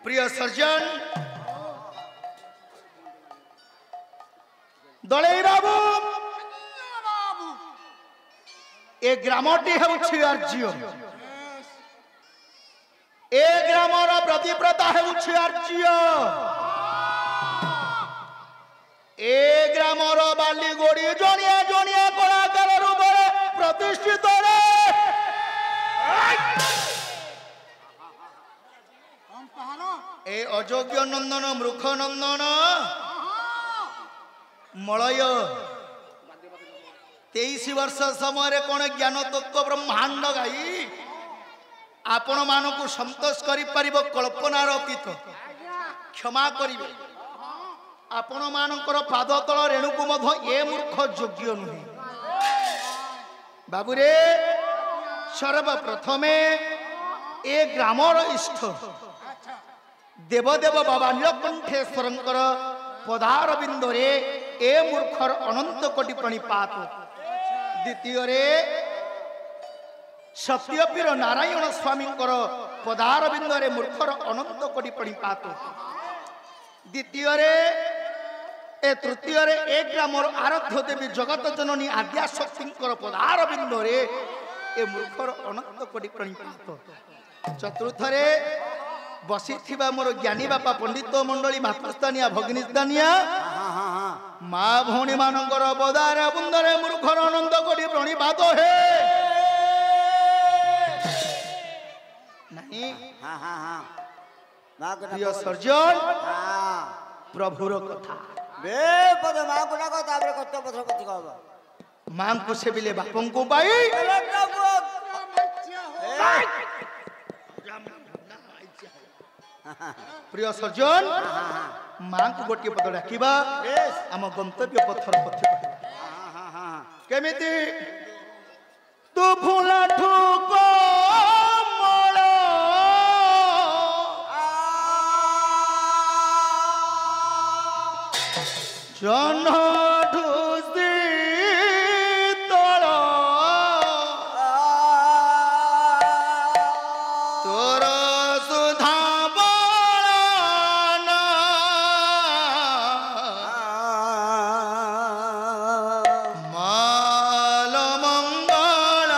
प्रिय सर्जन दलई बाबू ए ग्रामटी हेउछि आर्ज्य ए ग्रामर प्रतिव्रता हेउछि आर्ज्य ए ग्रामर बालीगोड़ी जणिया जणिया कलाकार रूप प्रतिष्ठित रे ए अयोग्य नंदन मूर्ख नंदन मलय 23 वर्ष समय कौन ज्ञान तत्व ब्रह्मांड गाई आपण मानक संतोष करि परिबो कल्पनार अतीत क्षमा करिवे आपण मानकर पाद तल रेणुकु मध ए मूर्ख योग्य नुहे बाबूरे सर्वप्रथमे ए ग्रामर इष्ट देवदेव बाबा नीलकंठेश्वरंकर पदार बिंदुरे ए मूर्खर अनंत कोटि प्रणिपात द्वितीय सत्यपीर नारायण स्वामी पदार बिंदुरे मूर्खर अनंत कोटि प्रणिपात द्वितीय ए तृतीय ए ग्रामर आराध्य देवी जगत जननी आद्या शक्ति पदार बिंदुरे ए मूर्खर अनंत कोटि प्रणिपात चतुर्थ बसी मोर ज्ञानी बापा पंडित मंडली मातृस्थानिया भगिनीस्थानिया माँ भौणी मानकर पदार बुंदरे मूर्खर अनंत कोटि प्रणिपात हे नहीं प्रिय सर्जन प्रभुर कथा माँ को सेबिले बापन को पाई प्रिय सर्जन माँ को गोटे पद डाकिबा आम गंतव्य पथर पथ्य केमिति तू फुला ठुक जन ढुसी तल तोर सुधा बळन माल मंगल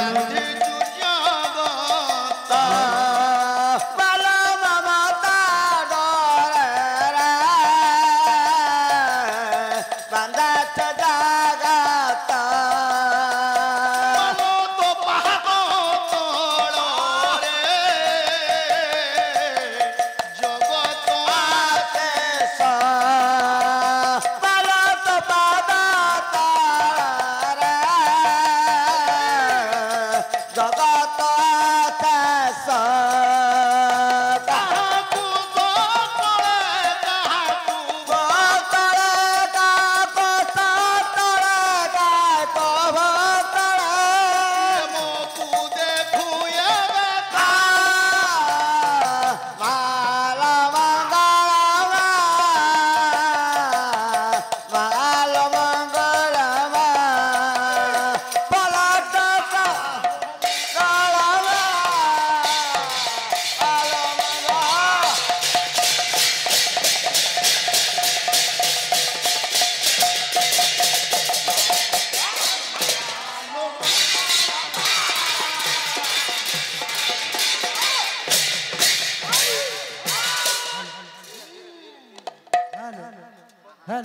Hello.